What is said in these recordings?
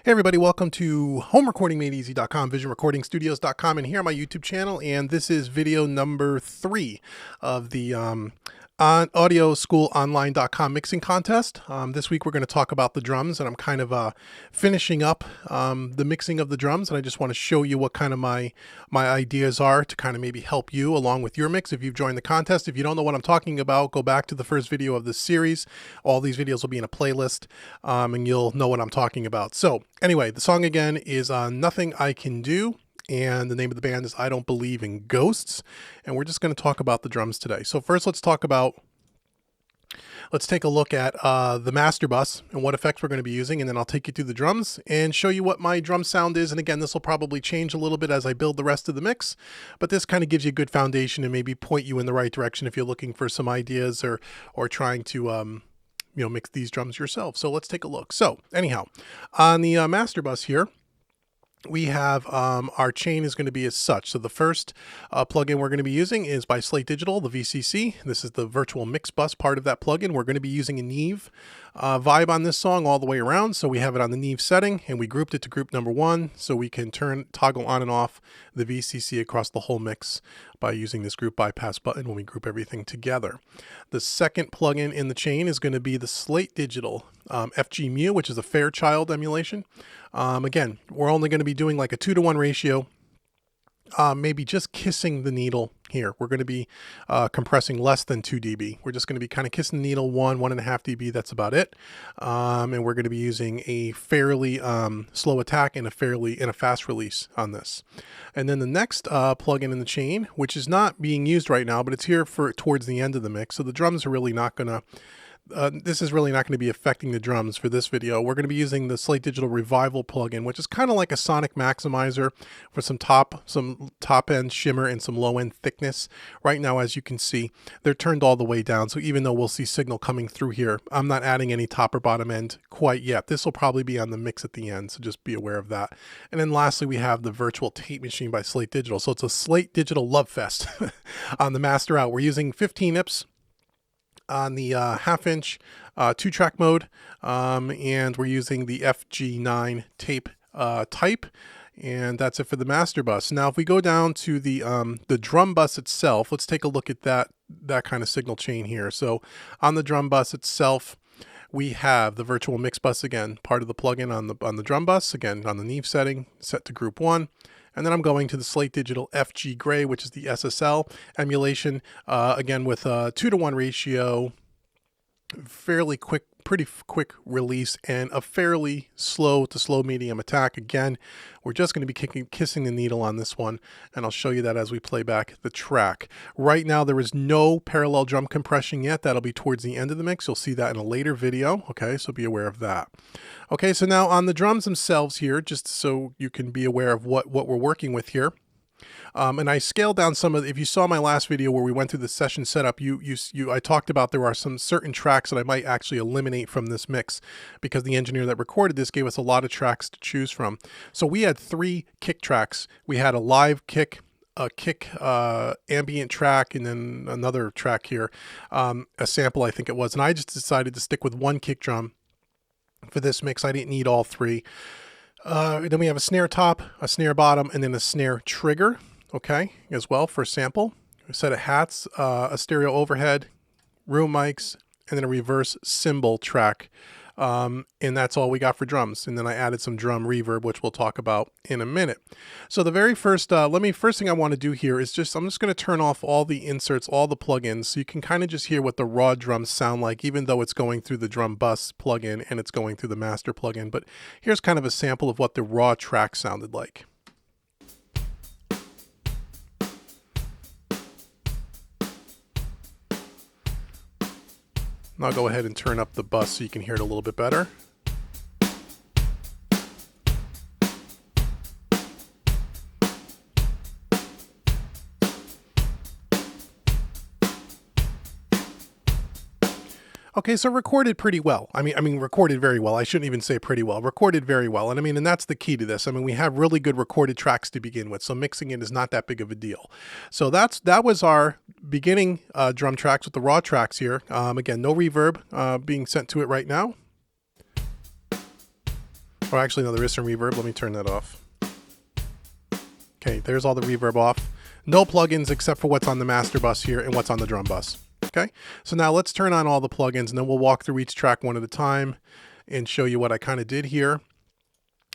Hey everybody, welcome to homerecordingmadeeasy.com, visionrecordingstudios.com, and here on my YouTube channel, and this is video number 3 of the audioschoolonline.com mixing contest. This week we're going to talk about the drums, and I'm kind of finishing up the mixing of the drums, and I just want to show you what kind of my ideas are to kind of maybe help you along with your mix if you've joined the contest. If you don't know what I'm talking about, go back to the first video of this series. All these videos will be in a playlist, and you'll know what I'm talking about. So anyway, the song again is Nothing I Can Do, and the name of the band is I Don't Believe in Ghosts, and we're just going to talk about the drums today. So first let's take a look at the master bus and what effects we're going to be using, and then I'll take you through the drums and show you what my drum sound is. And again, this will probably change a little bit as I build the rest of the mix, but this kind of gives you a good foundation and maybe point you in the right direction if you're looking for some ideas or trying to mix these drums yourself. So let's take a look. So anyhow, on the master bus here, we have our chain is going to be as such. So the first plugin we're going to be using is by Slate Digital, the VCC. This is the virtual mix bus part of that plugin. We're going to be using a Neve vibe on this song all the way around. So we have it on the Neve setting, and we grouped it to group number 1, so we can toggle on and off the VCC across the whole mix by using this group bypass button when we group everything together. The second plugin in the chain is going to be the Slate Digital FG Mu, which is a Fairchild emulation. Again, we're only going to be doing like a 2-to-1 ratio, maybe just kissing the needle here. We're going to be compressing less than 2 dB. We're just going to be kind of kissing the needle 1.5 dB. That's about it. And we're going to be using a fairly slow attack and a fast release on this. And then the next plugin in the chain, which is not being used right now, but it's here for towards the end of the mix. So the drums are really not going to this is really not going to be affecting the drums for this video. We're going to be using the Slate Digital Revival plugin, which is kind of like a sonic maximizer for some top end shimmer and some low end thickness. Right now, as you can see, they're turned all the way down. So even though we'll see signal coming through here, I'm not adding any top or bottom end quite yet. This will probably be on the mix at the end, so just be aware of that. And then lastly, we have the virtual tape machine by Slate Digital. So it's a Slate Digital love fest on the master out. We're using 15 IPs on the half-inch 2-track mode, and we're using the FG9 tape type, and that's it for the master bus. Now if we go down to the drum bus itself, let's take a look at that kind of signal chain here. So on the drum bus itself, we have the virtual mix bus, again, part of the plugin on the drum bus, again on the Neve setting, set to group 1. And then I'm going to the Slate Digital FG Gray, which is the SSL emulation, again with a 2-to-1 ratio, pretty quick release, and a fairly slow to slow medium attack. Again, we're just going to be kissing the needle on this one, and I'll show you that as we play back the track. Right now, there is no parallel drum compression yet. That'll be towards the end of the mix. You'll see that in a later video. Okay, so be aware of that. Okay, so now on the drums themselves here, just so you can be aware of what we're working with here. And I scaled down some of, if you saw my last video where we went through the session setup, I talked about there are some certain tracks that I might actually eliminate from this mix because the engineer that recorded this gave us a lot of tracks to choose from. So we had 3 kick tracks. We had a live kick, a kick ambient track, and then another track here, a sample I think it was. And I just decided to stick with 1 kick drum for this mix. I didn't need all 3. Then we have a snare top, a snare bottom, and then a snare trigger, okay, as well for sample. A set of hats, a stereo overhead, room mics, and then a reverse cymbal track. And that's all we got for drums. And then I added some drum reverb, which we'll talk about in a minute. So the very first, first thing I want to do here is I'm just going to turn off all the inserts, all the plugins, so you can kind of just hear what the raw drums sound like, even though it's going through the drum bus plugin and it's going through the master plugin. But here's kind of a sample of what the raw track sounded like. And I'll go ahead and turn up the bus so you can hear it a little bit better. Okay, so recorded pretty well. I mean, recorded very well. I shouldn't even say pretty well. Recorded very well. And that's the key to this. We have really good recorded tracks to begin with, so mixing it is not that big of a deal. So that was our beginning drum tracks with the raw tracks here. Again, no reverb being sent to it right now. Oh, actually, no, there is some reverb. Let me turn that off. Okay, there's all the reverb off. No plugins except for what's on the master bus here and what's on the drum bus. Okay, so now let's turn on all the plugins and then we'll walk through each track one at a time and show you what I kind of did here.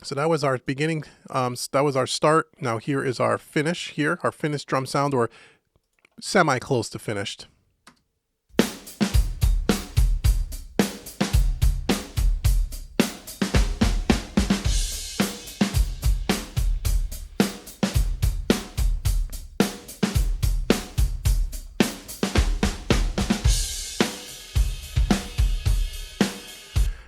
So that was our beginning, that was our start. Now here is our finish here, our finished drum sound, or semi close to finished.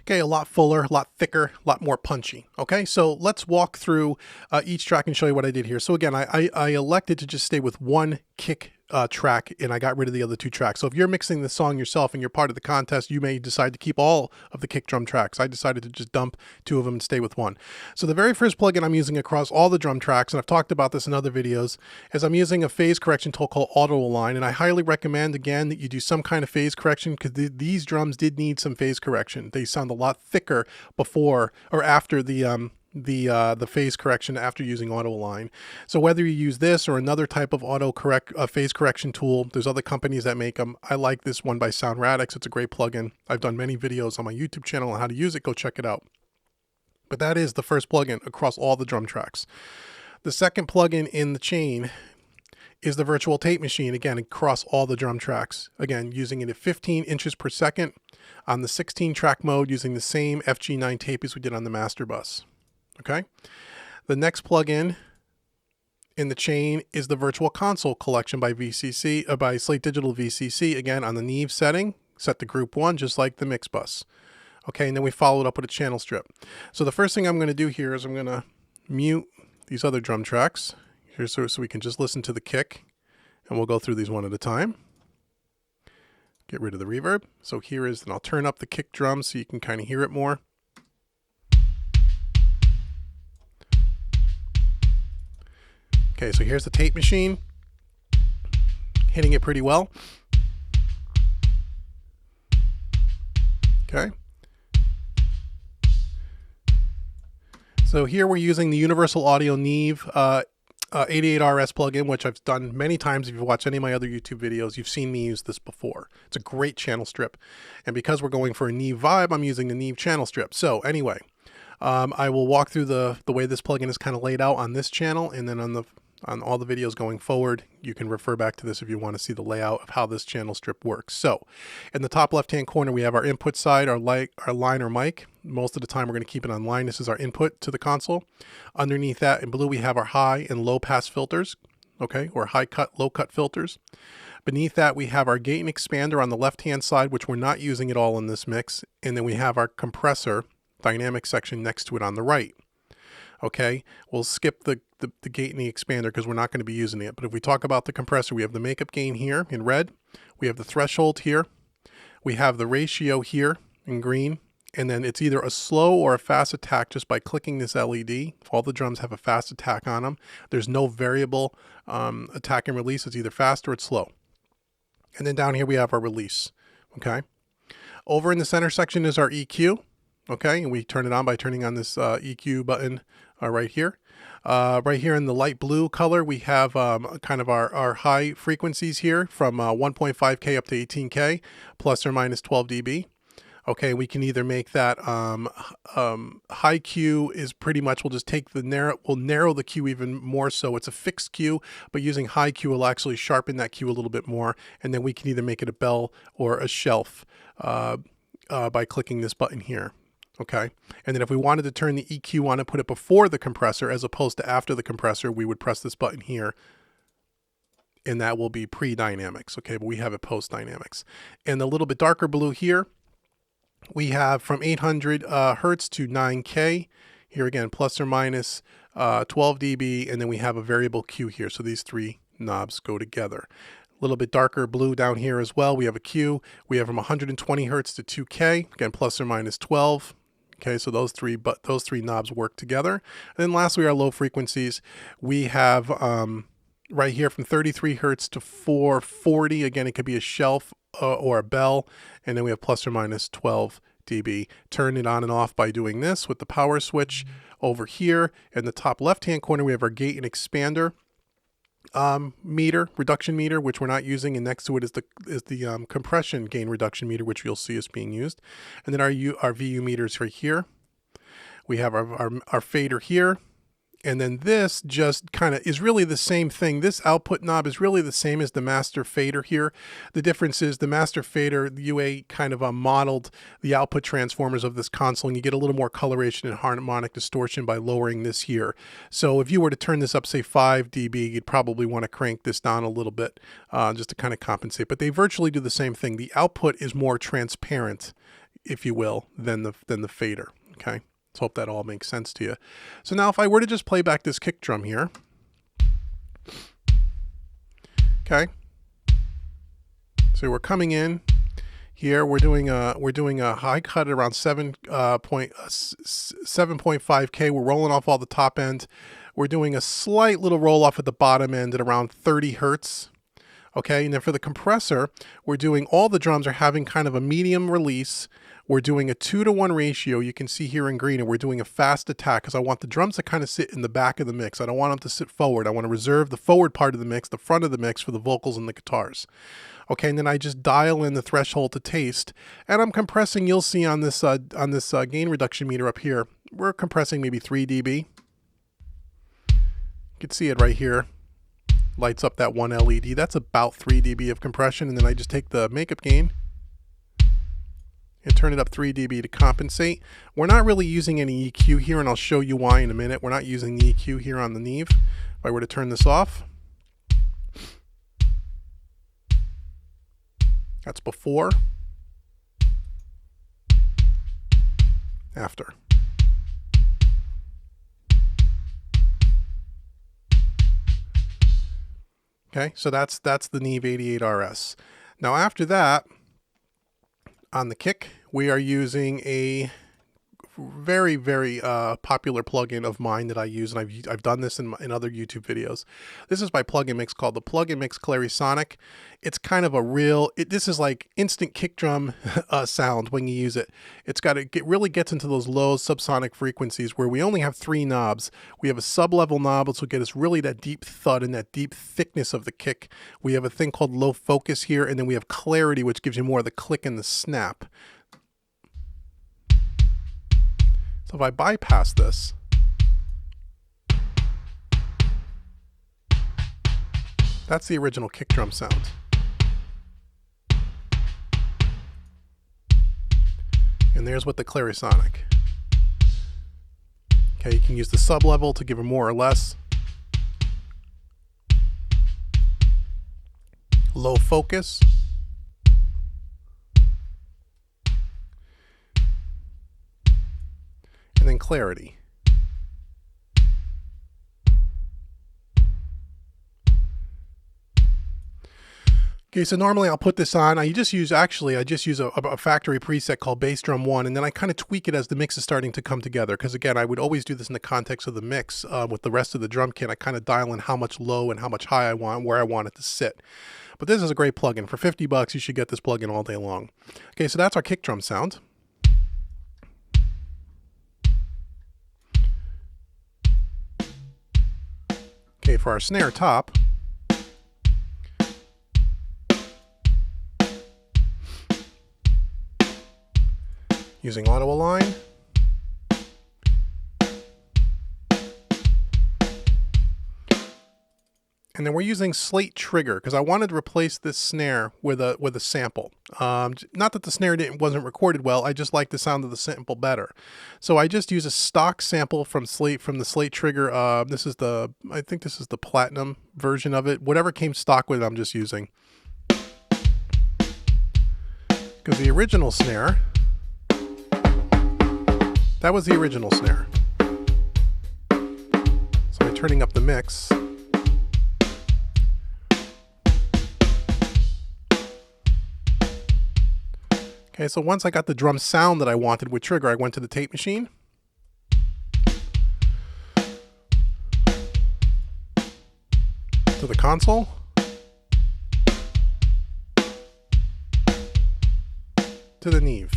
Okay, a lot fuller, a lot thicker, a lot more punchy. Okay, so let's walk through each track and show you what I did here. So again, I elected to just stay with one kick track and I got rid of the other two tracks. So if you're mixing the song yourself and you're part of the contest, you may decide to keep all of the kick drum tracks. I decided to just dump two of them and stay with one. So the very first plugin I'm using across all the drum tracks, and I've talked about this in other videos, is I'm using a phase correction tool called Auto Align, and I highly recommend again that you do some kind of phase correction because these drums did need some phase correction. They sound a lot thicker before or after the phase correction after using Auto Align. So whether you use this or another type of phase correction tool, there's other companies that make them. I like this one by Sound Radix. It's a great plugin. I've done many videos on my YouTube channel on how to use it. Go check it out. But that is the first plugin across all the drum tracks. The second plugin in the chain is the virtual tape machine, again, across all the drum tracks. Again, using it at 15 inches per second on the 16 track mode using the same FG9 tape as we did on the master bus. Okay. The next plugin in the chain is the Virtual Console Collection by by Slate Digital VCC. Again, on the Neve setting, set to group 1, just like the mix bus. Okay, and then we followed up with a channel strip. So the first thing I'm going to do here is I'm going to mute these other drum tracks here so we can just listen to the kick, and we'll go through these one at a time. Get rid of the reverb. So here is, and I'll turn up the kick drum so you can kind of hear it more. Okay, so here's the tape machine, hitting it pretty well. Okay. So here we're using the Universal Audio Neve 88RS plugin, which I've done many times. If you've watched any of my other YouTube videos, you've seen me use this before. It's a great channel strip. And because we're going for a Neve vibe, I'm using the Neve channel strip. So anyway, I will walk through the way this plugin is kind of laid out on this channel, and then on all the videos going forward, you can refer back to this if you want to see the layout of how this channel strip works. So in the top left hand corner, we have our input side, our line or mic. Most of the time we're going to keep it on line. This is our input to the console. Underneath that in blue, we have our high and low pass filters, okay, or high cut, low cut filters. Beneath that, we have our gate and expander on the left hand side, which we're not using at all in this mix. And then we have our compressor dynamic section next to it on the right. Okay, we'll skip the gate and the expander because we're not going to be using it. But if we talk about the compressor, we have the makeup gain here in red. We have the threshold here. We have the ratio here in green. And then it's either a slow or a fast attack just by clicking this LED. All the drums have a fast attack on them. There's no variable attack and release. It's either fast or it's slow. And then down here we have our release. Okay. Over in the center section is our EQ. Okay, and we turn it on by turning on this EQ button right here. Right here in the light blue color, we have kind of our high frequencies here from 1.5K up to 18K, plus or minus 12 dB. Okay, we can either make that high Q is pretty much, we'll just take we'll narrow the Q even more so. It's a fixed Q, but using high Q will actually sharpen that Q a little bit more. And then we can either make it a bell or a shelf by clicking this button here. Okay, and then if we wanted to turn the EQ on and put it before the compressor as opposed to after the compressor, we would press this button here, and that will be pre-dynamics. Okay, but we have it post-dynamics. And the little bit darker blue here, we have from 800 hertz to 9K. Here again, plus or minus 12 dB, and then we have a variable Q here. So these three knobs go together. A little bit darker blue down here as well. We have a Q. We have from 120 hertz to 2K. Again, plus or minus 12. Okay, so those three knobs work together. And then lastly, our low frequencies. We have right here from 33 hertz to 440. Again, it could be a shelf or a bell. And then we have plus or minus 12 dB. Turn it on and off by doing this with the power switch. Over here in the top left-hand corner, we have our gate and expander meter, reduction meter, which we're not using, and next to it is the compression gain reduction meter, which you'll see is being used. And then our VU meters right here. We have our fader here. And then this just kind of is really the same thing. This output knob is really the same as the master fader here. The difference is the master fader, the UA kind of modeled the output transformers of this console, and you get a little more coloration and harmonic distortion by lowering this here. So if you were to turn this up, say 5 dB, you'd probably want to crank this down a little bit just to kind of compensate. But they virtually do the same thing. The output is more transparent, if you will, than the fader, okay? Let's hope that all makes sense to you. So now if I were to just play back this kick drum here, okay. So we're coming in here. We're doing a high cut at around 7.5K. We're rolling off all the top end. We're doing a slight little roll off at the bottom end at around 30 hertz. Okay, and then for the compressor, we're doing all the drums are having kind of a medium release. We're doing a 2-to-1 ratio. You can see here in green, and we're doing a fast attack because I want the drums to kind of sit in the back of the mix. I don't want them to sit forward. I want to reserve the forward part of the mix, the front of the mix for the vocals and the guitars. Okay, and then I just dial in the threshold to taste, and I'm compressing. You'll see on this gain reduction meter up here, we're compressing maybe 3 dB. You can see it right here. Lights up that one LED. That's about 3 dB of compression, and then I just take the makeup gain and turn it up 3 dB to compensate. We're not really using any EQ here, and I'll show you why in a minute. We're not using the EQ here on the Neve. If I were to turn this off, that's before, after. Okay, so that's the Neve 88RS. Now after that, on the kick, we are using a very, very popular plugin of mine that I use, and I've done this in other YouTube videos. This is my plugin mix called the Plugin Mix Clarisonic. It's kind of a real, this is like instant kick drum sound when you use it. Really gets into those low subsonic frequencies where we only have 3 knobs. We have a sub-level knob, which will get us really that deep thud and that deep thickness of the kick. We have a thing called low focus here, and then we have clarity, which gives you more of the click and the snap. So if I bypass this, that's the original kick drum sound. And there's with the Clarisonic. Okay, you can use the sub level to give it more or less. Low focus. And then clarity. Okay, so normally I'll put this on. I just use a factory preset called Bass Drum 1, and then I kind of tweak it as the mix is starting to come together. Because again, I would always do this in the context of the mix with the rest of the drum kit. I kind of dial in how much low and how much high I want, where I want it to sit. But this is a great plugin. For 50 bucks, you should get this plugin all day long. Okay, so that's our kick drum sound. Okay, for our snare top, using auto align, and then we're using Snare Trigger because I wanted to replace this snare with a sample. Not that the snare wasn't recorded well, I just like the sound of the sample better. So I just use a stock sample from the Snare Trigger. I think this is the platinum version of it. Whatever came stock with it, I'm just using. Because the original snare, that was the original snare. So I'm turning up the mix. Okay, so once I got the drum sound that I wanted with Trigger, I went to the tape machine. To the console. To the Neve.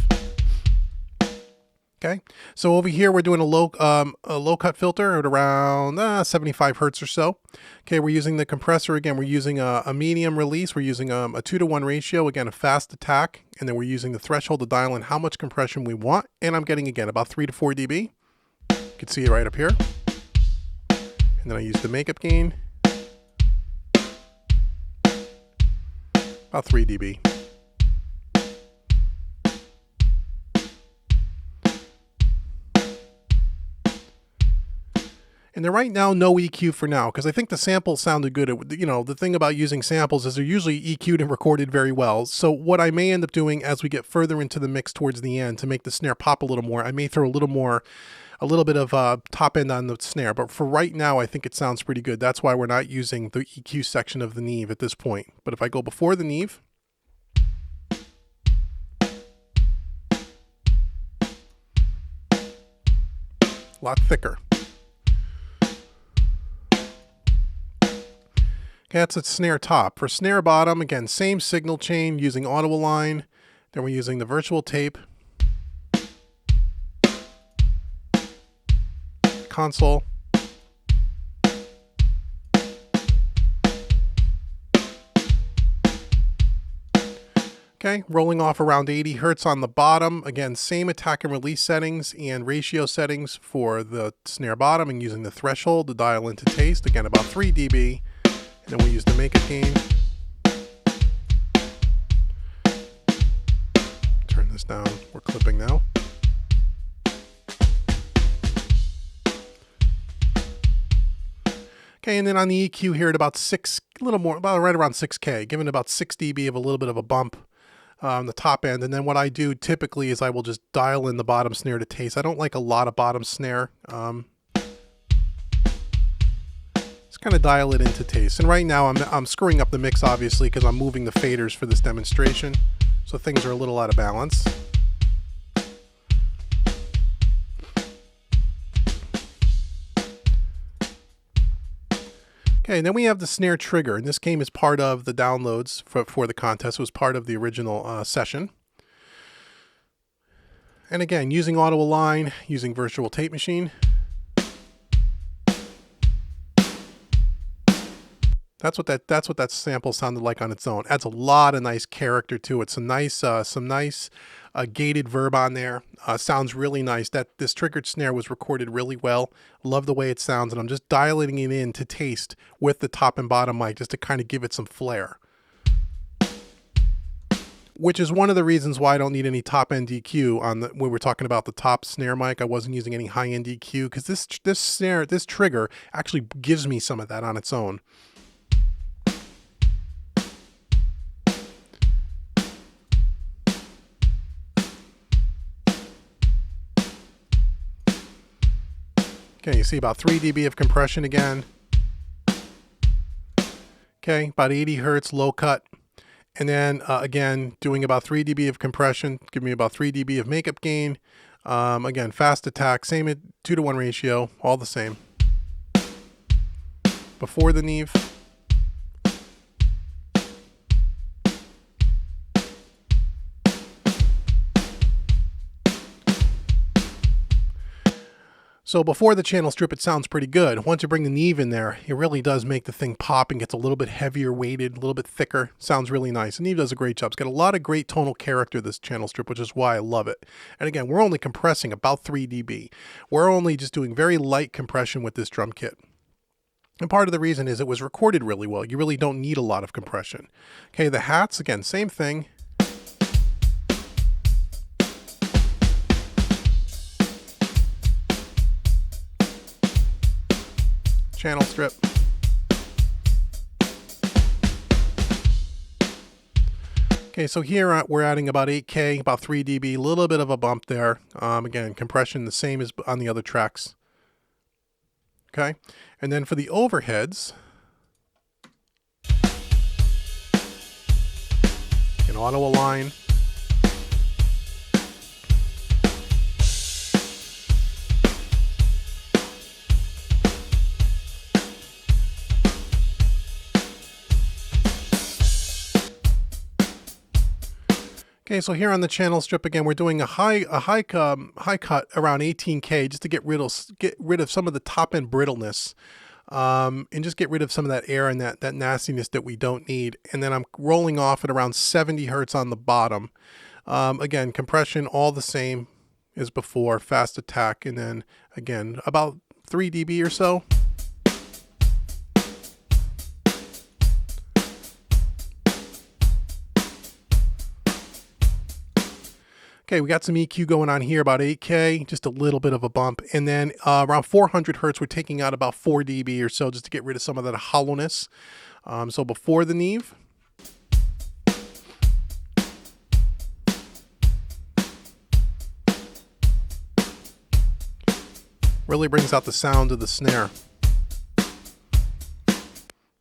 Okay, so over here we're doing a low cut filter at around 75 hertz or so. Okay, we're using the compressor again. We're using a medium release. We're using a 2-to-1 ratio, again a fast attack, and then we're using the threshold to dial in how much compression we want. And I'm getting again about 3 to 4 dB. You can see it right up here. And then I use the makeup gain, about 3 dB. And they're right now no EQ for now, because I think the samples sounded good. You know, the thing about using samples is they're usually EQ'd and recorded very well. So what I may end up doing as we get further into the mix towards the end to make the snare pop a little more, I may throw a little bit of top end on the snare. But for right now, I think it sounds pretty good. That's why we're not using the EQ section of the Neve at this point. But if I go before the Neve, a lot thicker. Okay, that's a snare top. For snare bottom, again, same signal chain using auto align. Then we're using the virtual tape, console. Okay, rolling off around 80 hertz on the bottom. Again, same attack and release settings and ratio settings for the snare bottom, and using the threshold to dial into taste. Again, about 3 dB. And then we use the makeup gain. Turn this down. We're clipping now. Okay, and then on the EQ here at about 6, a little more, about right around 6K, giving about 6 dB of a little bit of a bump on the top end. And then what I do typically is I will just dial in the bottom snare to taste. I don't like a lot of bottom snare. Kind of dial it into taste. And right now I'm screwing up the mix, obviously, because I'm moving the faders for this demonstration, so things are a little out of balance. Okay, and then we have the Snare Trigger, and this came as part of the downloads for the contest. It was part of the original session. And again, using auto align, using virtual tape machine. That's what that sample sounded like on its own. Adds a lot of nice character to it. Some nice gated verb on there. Sounds really nice. This triggered snare was recorded really well. Love the way it sounds, and I'm just dialing it in to taste with the top and bottom mic just to kind of give it some flair. Which is one of the reasons why I don't need any top end EQ on when we're talking about the top snare mic. I wasn't using any high end EQ because this trigger actually gives me some of that on its own. Okay, you see about 3 dB of compression again. Okay, about 80 hertz, low cut. And then again, doing about 3 dB of compression, give me about 3 dB of makeup gain. Again, fast attack, same 2-to-1 ratio, all the same. Before the Neve. So before the channel strip, it sounds pretty good. Once you bring the Neve in there, it really does make the thing pop and gets a little bit heavier weighted, a little bit thicker. Sounds really nice. And Neve does a great job. It's got a lot of great tonal character, this channel strip, which is why I love it. And again, we're only compressing about 3 dB. We're only just doing very light compression with this drum kit. And part of the reason is it was recorded really well. You really don't need a lot of compression. Okay, the hats, again, same thing. Channel strip. Okay, so here we're adding about 8K, about 3 dB, a little bit of a bump there. Again, compression the same as on the other tracks. Okay, and then for the overheads, an auto align. Okay, so here on the channel strip again, we're doing a high cut around 18K just to get rid of some of the top end brittleness, and just get rid of some of that air and that nastiness that we don't need. And then I'm rolling off at around 70 hertz on the bottom. Again, compression all the same as before, fast attack, and then again about 3 dB or so. Okay, we got some EQ going on here, about 8K, just a little bit of a bump. And then around 400 hertz, we're taking out about 4 dB or so just to get rid of some of that hollowness. So before the Neve. Really brings out the sound of the snare.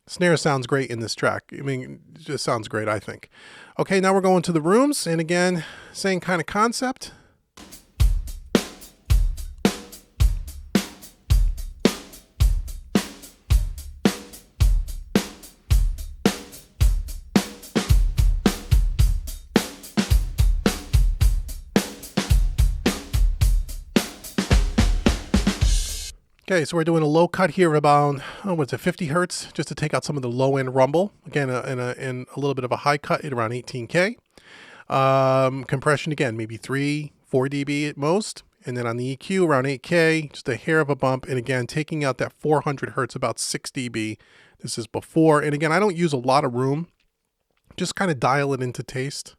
Snare sounds great in this track. I mean, it just sounds great, I think. Okay, now we're going to the rooms, and again, same kind of concept. Okay, so we're doing a low cut here about, what's it, 50 hertz, just to take out some of the low end rumble. Again, and a little bit of a high cut at around 18K. Compression again, maybe 3-4 dB at most. And then on the EQ around 8K, just a hair of a bump. And again, taking out that 400 hertz, about 6 dB. This is before. And again, I don't use a lot of room. Just kind of dial it into taste.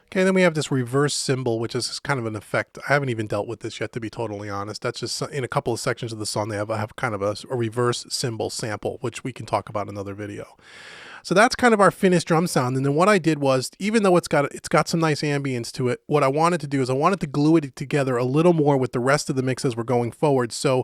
Okay, then we have this reverse cymbal, which is kind of an effect. I haven't even dealt with this yet, to be totally honest. That's just in a couple of sections of the song. They have kind of a reverse cymbal sample, which we can talk about in another video. So that's kind of our finished drum sound. And then what I did was, even though it's got some nice ambience to it, what I wanted to do is I wanted to glue it together a little more with the rest of the mix as we're going forward. So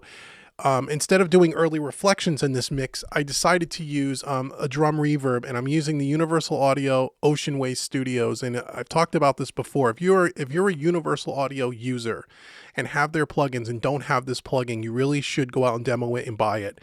instead of doing early reflections in this mix, I decided to use a drum reverb, and I'm using the Universal Audio Ocean Way Studios. And I've talked about this before. If you're a Universal Audio user and have their plugins and don't have this plugin, you really should go out and demo it and buy it.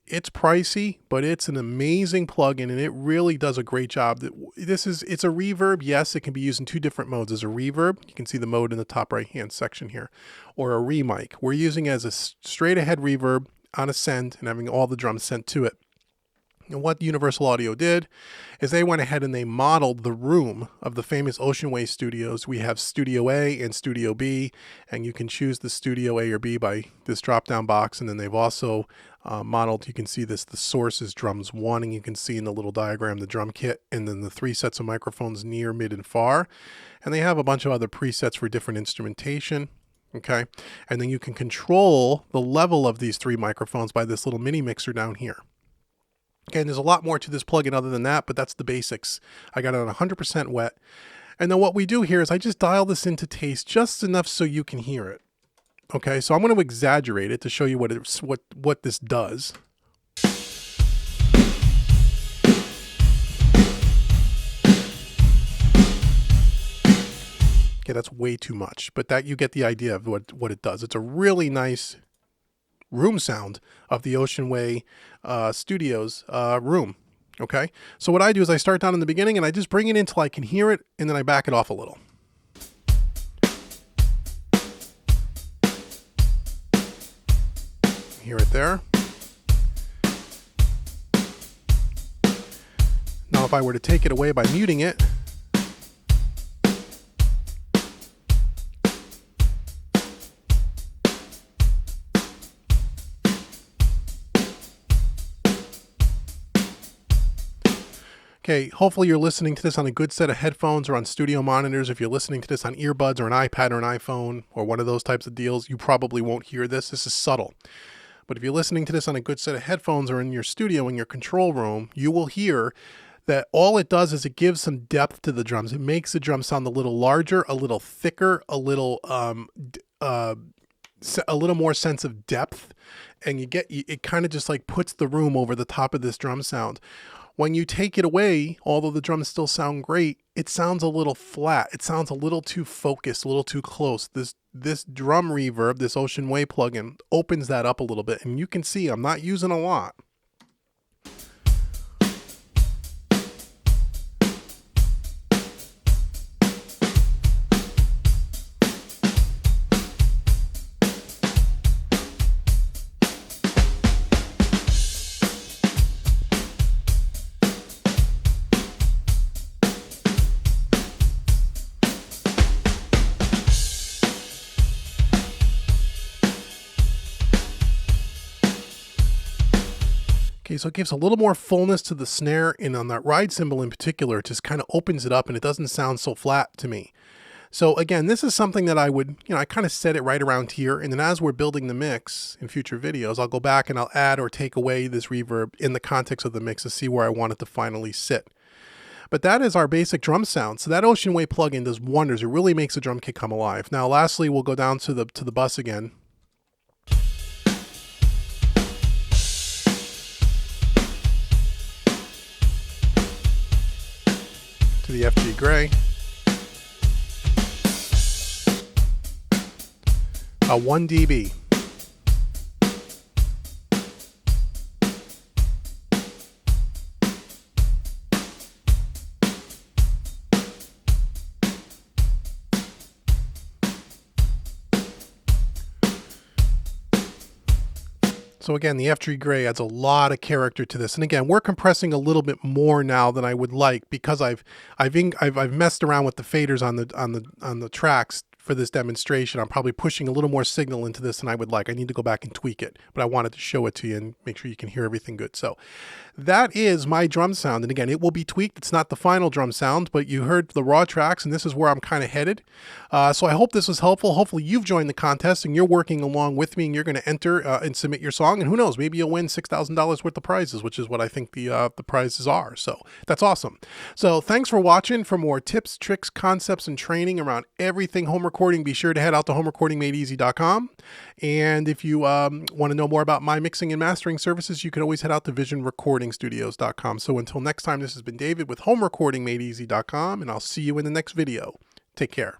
It's pricey, but it's an amazing plugin, and it really does a great job. It's a reverb. Yes, it can be used in 2 different modes. As a reverb, you can see the mode in the top right-hand section here, or a remic. We're using it as a straight-ahead reverb on a send and having all the drums sent to it. And what Universal Audio did is they went ahead and they modeled the room of the famous Ocean Way Studios. We have Studio A and Studio B, and you can choose the Studio A or B by this drop-down box. And then they've also modeled, you can see this, the source is drums 1, and you can see in the little diagram the drum kit, and then the 3 sets of microphones near, mid, and far. And they have a bunch of other presets for different instrumentation. Okay, and then you can control the level of these 3 microphones by this little mini mixer down here. Okay, and there's a lot more to this plugin other than that, but that's the basics. I got it on 100% wet. And then what we do here is I just dial this into taste just enough so you can hear it. Okay, so I'm going to exaggerate it to show you what this does. Okay, that's way too much, but that you get the idea of what it does. It's a really nice room sound of the Ocean Way Studios room. Okay, so what I do is I start down in the beginning and I just bring it in until I can hear it, and then I back it off a little. Hear it there. Now if I were to take it away by muting it, okay, hopefully you're listening to this on a good set of headphones or on studio monitors. If you're listening to this on earbuds or an iPad or an iPhone or one of those types of deals, you probably won't hear this. This is subtle. But if you're listening to this on a good set of headphones or in your studio, in your control room, you will hear that all it does is it gives some depth to the drums. It makes the drum sound a little larger, a little thicker, a little more sense of depth. And it kind of just like puts the room over the top of this drum sound. When you take it away, although the drums still sound great, it sounds a little flat. It sounds a little too focused, a little too close. This drum reverb, this Ocean Way plugin, opens that up a little bit. And you can see I'm not using a lot. Okay, so it gives a little more fullness to the snare, and on that ride cymbal in particular, it just kind of opens it up and it doesn't sound so flat to me. So again, this is something that I would, I kind of set it right around here, and then as we're building the mix in future videos, I'll go back and I'll add or take away this reverb in the context of the mix to see where I want it to finally sit. But that is our basic drum sound. So that Ocean Way plugin does wonders. It really makes a drum kit come alive. Now lastly, we'll go down to the bus again. To the FG Gray. 1 dB. So again, the FG Gray adds a lot of character to this. And again, we're compressing a little bit more now than I would like, because I've messed around with the faders on the tracks for this demonstration. I'm probably pushing a little more signal into this than I would like. I need to go back and tweak it, but I wanted to show it to you and make sure you can hear everything good. So that is my drum sound. And again, it will be tweaked. It's not the final drum sound, but you heard the raw tracks, and this is where I'm kind of headed. So I hope this was helpful. Hopefully you've joined the contest and you're working along with me, and you're going to enter and submit your song. And who knows, maybe you'll win $6,000 worth of prizes, which is what I think the prizes are. So that's awesome. So thanks for watching. For more tips, tricks, concepts, and training around everything home recording, be sure to head out to homerecordingmadeeasy.com. And if you want to know more about my mixing and mastering services, you can always head out to visionrecordingstudios.com. So until next time, this has been David with homerecordingmadeeasy.com, and I'll see you in the next video. Take care.